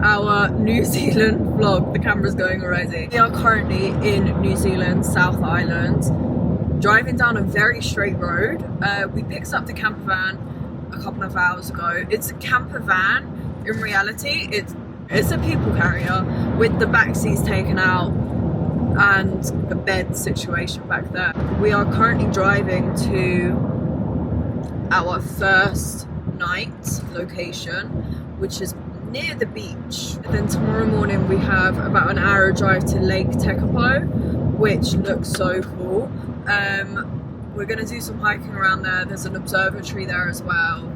our New Zealand vlog. The camera's going already. We are currently in New Zealand, South Island, driving down a very straight road. We picked up the camper van a couple of hours ago. It's a camper van. In reality, it's a people carrier with the back seats taken out and a bed situation back there. We are currently driving to our first night location, which is near the beach. And then tomorrow morning we have about an hour drive to Lake Tekapo, which looks so cool. We're going to do some hiking around there. There's an observatory there as well,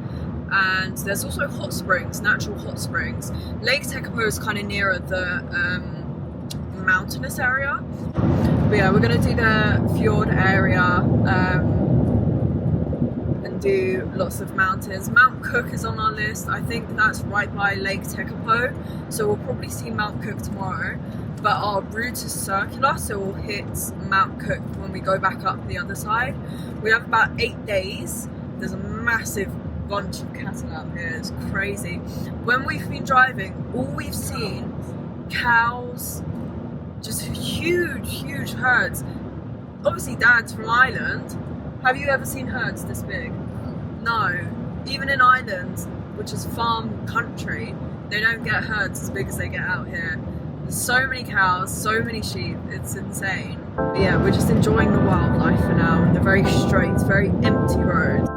and there's also hot springs, natural hot springs. Lake Tekapo is kind of nearer the mountainous area, but yeah, we're going to do the fjord area and do lots of mountains. Mount Cook is on our list. I think that's right by Lake Tekapo, so we'll probably see Mount Cook tomorrow, but our route is circular, so we'll hit Mount Cook when we go back up the other side. We have about 8 days. There's a massive bunch of cattle out here. It's crazy. When we've been driving, all we've seen cows, just huge herds. Obviously Dad's from Ireland. Have you ever seen herds this big? No. Even in Ireland, which is farm country, they don't get herds as big as they get out here. There's so many cows, so many sheep, it's insane. But yeah, we're just enjoying the wildlife for now, and the very straight, very empty roads.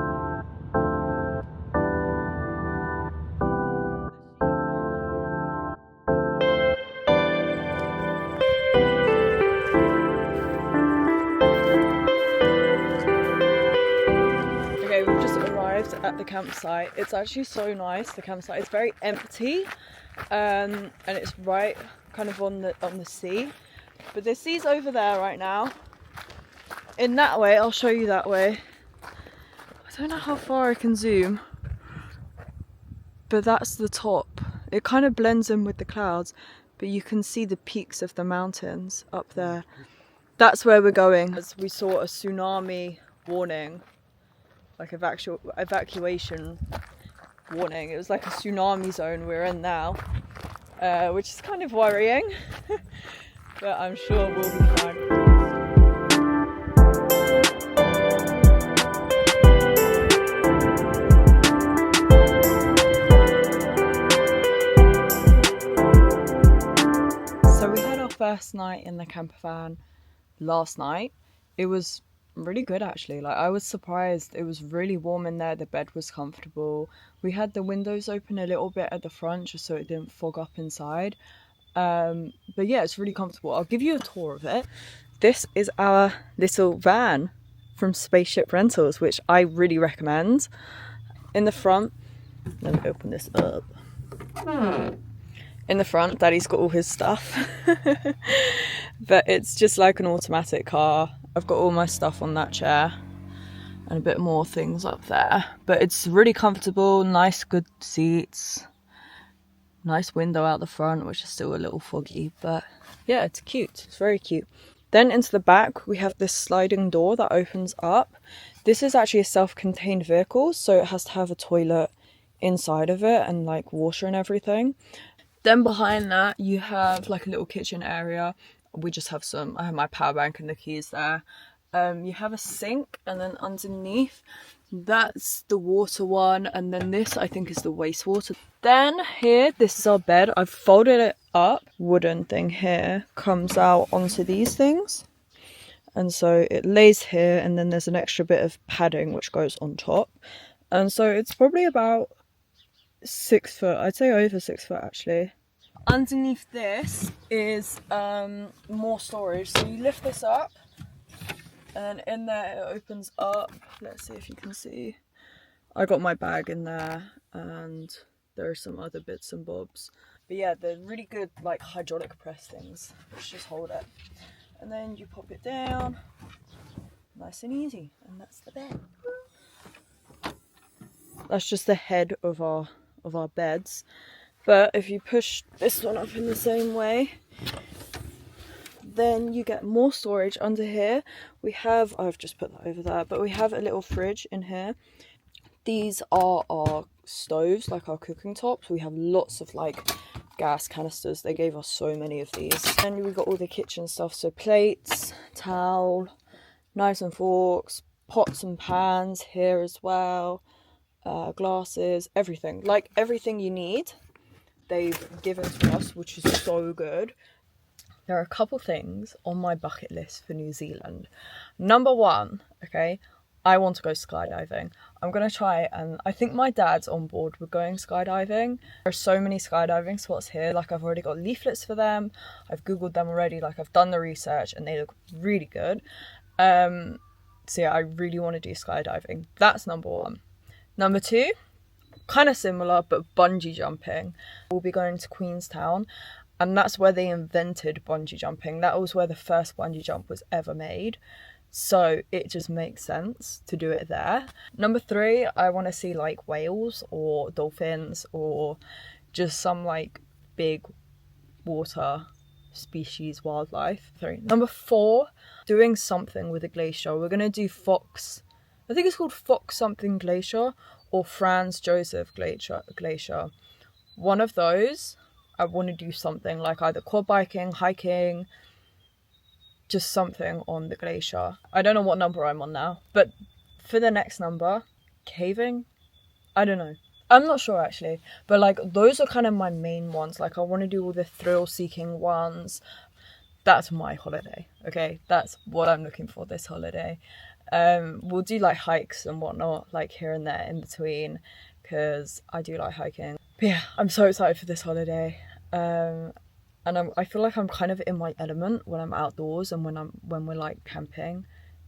At the campsite. It's actually so nice. The campsite is very empty, and it's right kind of on the sea, but the sea's over there right now. In that way, I'll show you that way. I don't know how far I can zoom, but that's the top. It kind of blends in with the clouds, but you can see the peaks of the mountains up there. That's where we're going. As we saw a tsunami warning, like evacuation warning. It was like a tsunami zone we're in now, which is kind of worrying, but I'm sure we'll be fine. So we had our first night in the camper van last night. It was really good actually. Like, I was surprised. It was really warm in there. The bed was comfortable. We had the windows open a little bit at the front just so it didn't fog up inside, but yeah, it's really comfortable. I'll give you a tour of it. This is our little van from Spaceship Rentals, which I really recommend. In the front, let me open this up. In the front, Daddy's got all his stuff. But it's just like an automatic car. I've got all my stuff on that chair and a bit more things up there, but it's really comfortable. Nice good seats, nice window out the front, which is still a little foggy, but yeah, it's cute. It's very cute. Then into the back we have this sliding door that opens up. This is actually a self-contained vehicle, so it has to have a toilet inside of it and like water and everything. Then behind that you have like a little kitchen area. We just have I have my power bank and the keys there. You have a sink, and then underneath that's the water one, and then this I think is the wastewater. Then here, this is our bed. I've folded it up. Wooden thing here comes out onto these things, and so it lays here, and then there's an extra bit of padding which goes on top, and so it's probably about 6 foot. I'd say over 6 foot actually. Underneath this is more storage. So you lift this up, and in there it opens up. Let's see if you can see. I got my bag in there, and there are some other bits and bobs. But yeah, they're really good like hydraulic press things, which just hold it. And then you pop it down, nice and easy, and that's the bed. That's just the head of our beds. But if you push this one up in the same way, then you get more storage under here. We have, I've just put that over there, but we have a little fridge in here. These are our stoves, like our cooking tops. We have lots of like gas canisters. They gave us so many of these. And we got all the kitchen stuff, so plates, towel, knives and forks, pots and pans here as well, glasses, everything. Like everything you need they've given to us, which is so good. There are a couple things on my bucket list for New Zealand. Number one, okay, I want to go skydiving. I'm going to try, and I think my dad's on board with going skydiving. There are so many skydiving spots here. Like, I've already got leaflets for them. I've Googled them already. Like, I've done the research and they look really good. So yeah, I really want to do skydiving. That's number one. Number two, kind of similar, but bungee jumping. We'll be going to Queenstown. And that's where they invented bungee jumping. That was where the first bungee jump was ever made. So it just makes sense to do it there. Number three, I want to see like whales or dolphins or just some like big water species wildlife. Number four, doing something with a glacier. We're going to do Fox. I think it's called Fox something glacier or Franz Josef glacier. One of those. I want to do something like either quad biking, hiking, just something on the glacier. I don't know what number I'm on now, but for the next number, caving, I don't know. I'm not sure actually, but like those are kind of my main ones. Like I want to do all the thrill-seeking ones. That's my holiday, okay? That's what I'm looking for this holiday. We'll do like hikes and whatnot, like here and there in between, because I do like hiking. But yeah, I'm so excited for this holiday. And I feel like I'm kind of in my element when I'm outdoors and when we're like camping.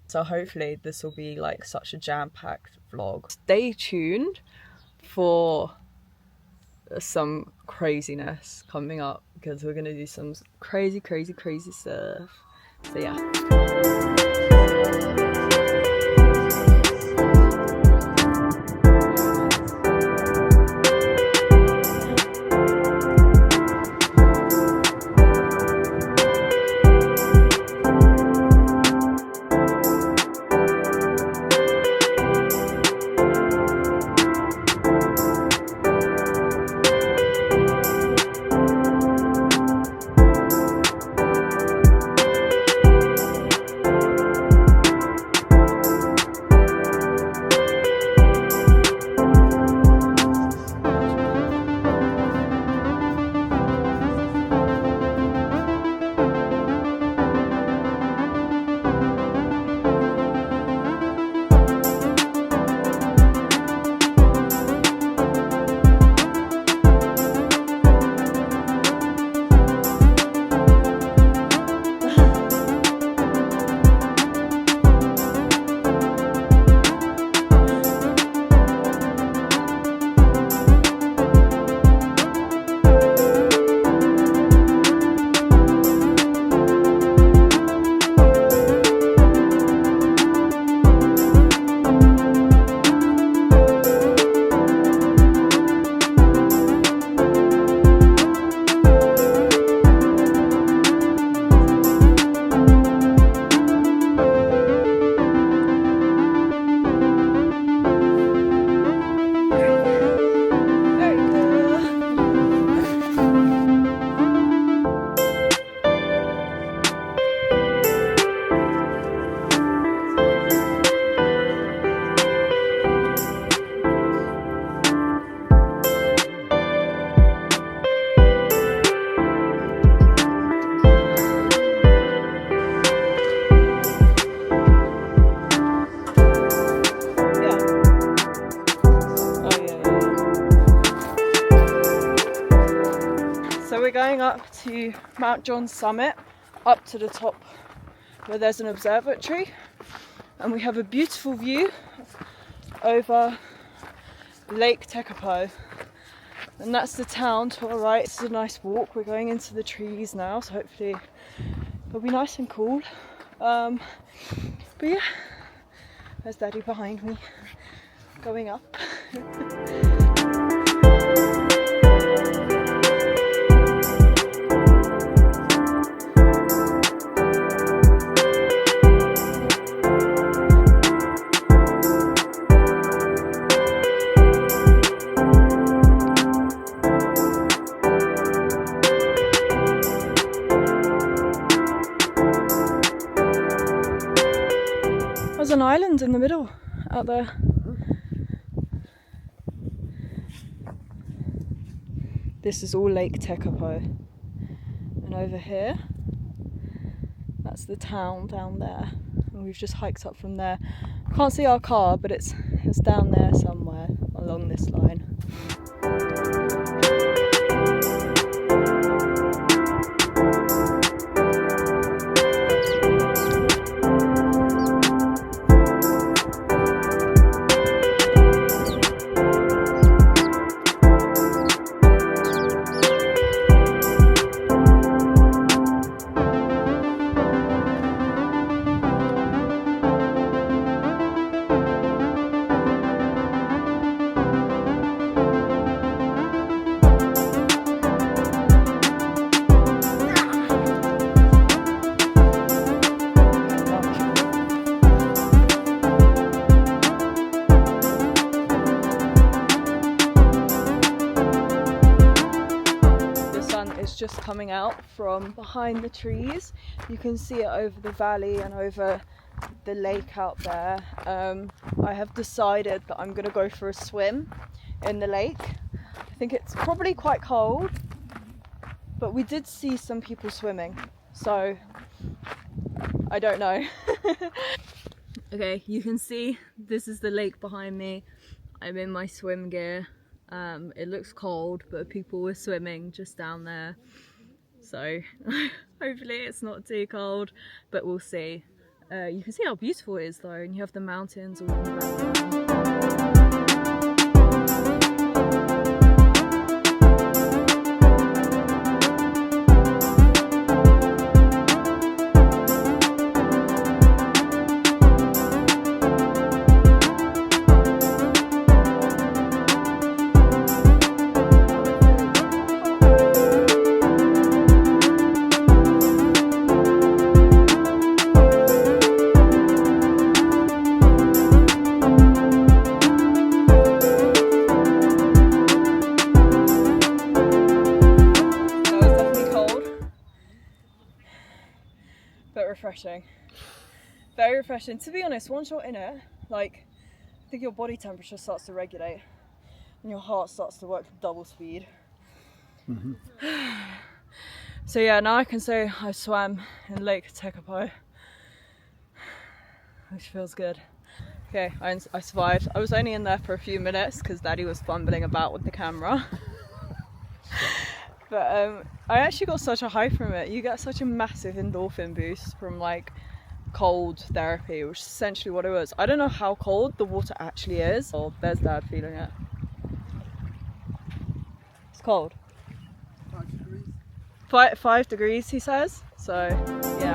So hopefully this will be like such a jam-packed vlog. Stay tuned for some craziness coming up because we're gonna do some crazy stuff. So yeah. Going up to Mount John summit, up to the top where there's an observatory, and we have a beautiful view over Lake Tekapo, and that's the town to our right. It's a nice walk. We're going into the trees now, so hopefully it'll be nice and cool. But yeah, there's Daddy behind me going up. There's an island in the middle out there. This is all Lake Tekapo. And over here, that's the town down there. And we've just hiked up from there. Can't see our car, but it's down there somewhere along this line. Just coming out from behind the trees. You can see it over the valley and over the lake out there. I have decided that I'm gonna go for a swim in the lake. I think it's probably quite cold, but we did see some people swimming, so I don't know. Okay, you can see this is the lake behind me. I'm in my swim gear. It looks cold, but people were swimming just down there, so hopefully it's not too cold, but we'll see. You can see how beautiful it is though, and you have the mountains all in the background. But refreshing, very refreshing. To be honest, once you're in it, like, I think your body temperature starts to regulate and your heart starts to work double speed. So yeah, now I can say I swam in Lake Tekapo, which feels good. Okay, I survived. I was only in there for a few minutes because Daddy was fumbling about with the camera. But I actually got such a high from it. You get such a massive endorphin boost from like cold therapy, which is essentially what it was. I don't know how cold the water actually is. Oh, there's Dad feeling it. It's cold. 5 degrees. 5 degrees, he says. So, yeah.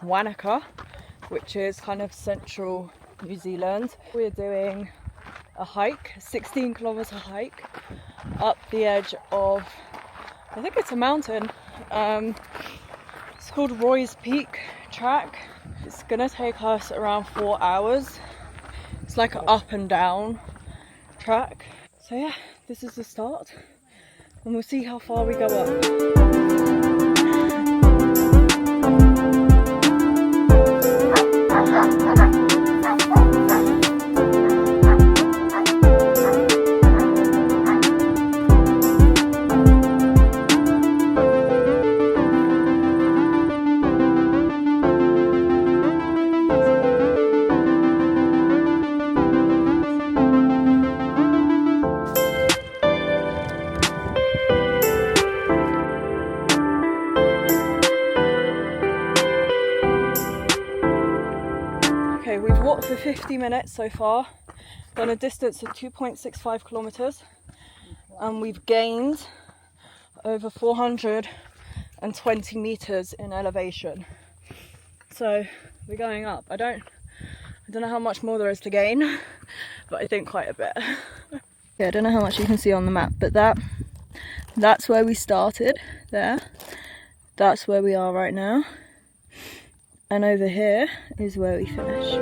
Wanaka, which is kind of central New Zealand. We're doing a hike, 16-kilometer hike up the edge of, I think it's a mountain. It's called Roy's Peak Track. It's gonna take us around 4 hours. It's like an up and down track. So yeah, this is the start and we'll see how far we go up. Okay, we've walked for 50 minutes so far, done a distance of 2.65 kilometers. and we've gained over 420 meters in elevation. So we're going up. I don't know how much more there is to gain, but I think quite a bit. Yeah, I don't know how much you can see on the map, but that's where we started there. That's where we are right now. And over here is where we finish.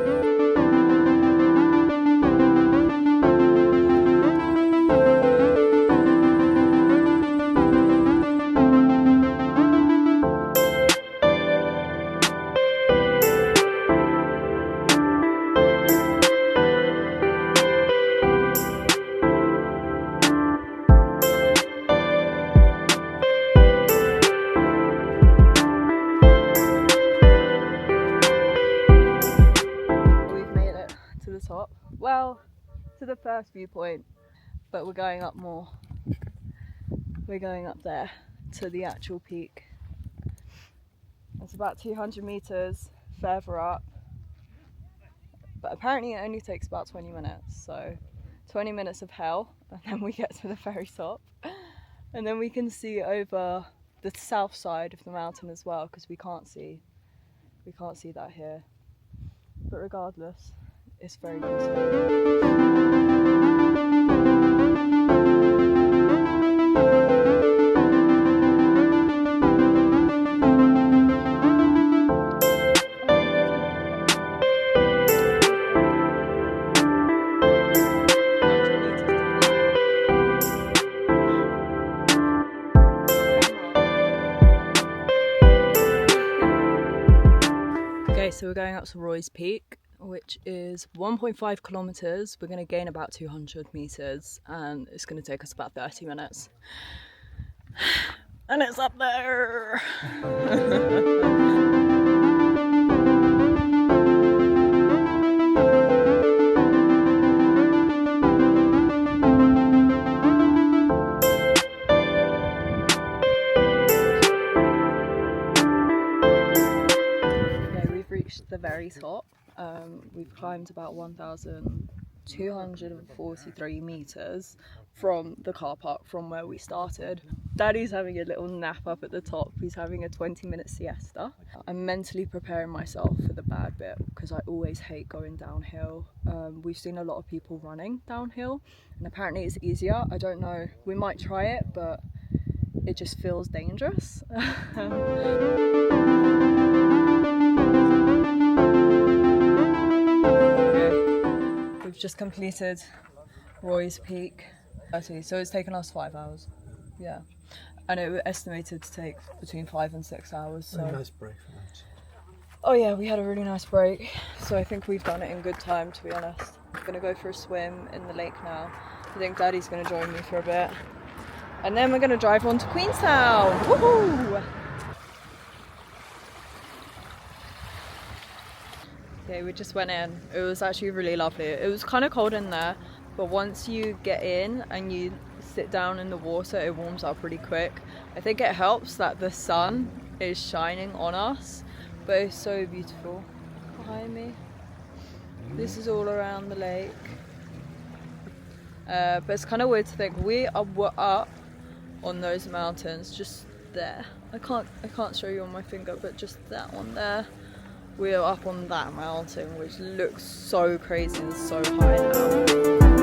Top, well, to the first viewpoint, but we're going up more. We're going up there to the actual peak. It's about 200 meters further up, but apparently it only takes about 20 minutes. So 20 minutes of hell, and then we get to the very top, and then we can see over the south side of the mountain as well, because we can't see that here. But regardless, it's very peaceful. Okay, so we're going up to Roy's Peak, which is 1.5 kilometers. We're going to gain about 200 meters, and it's going to take us about 30 minutes. And it's up there. The very top. We've climbed about 1,243 meters from the car park from where we started. Daddy's having a little nap up at the top. He's having a 20-minute siesta. I'm mentally preparing myself for the bad bit because I always hate going downhill. We've seen a lot of people running downhill, and apparently it's easier. I don't know, we might try it, but it just feels dangerous. We've just completed Roy's Peak. So it's taken us 5 hours. Yeah. And it was estimated to take between 5 and 6 hours. So. Nice break for that. Oh yeah, we had a really nice break. So I think we've done it in good time, to be honest. I'm gonna go for a swim in the lake now. I think Daddy's gonna join me for a bit. And then we're gonna drive on to Queenstown. Woohoo! Yeah, we just went in. It was actually really lovely. It was kind of cold in there, but once you get in and you sit down in the water, it warms up pretty quick. I think it helps that the sun is shining on us, but it's so beautiful. Behind me, this is all around the lake. But it's kind of weird to think we're up on those mountains, just there. I can't show you on my finger, but just that one there. We're up on that mountain, which looks so crazy and so high now.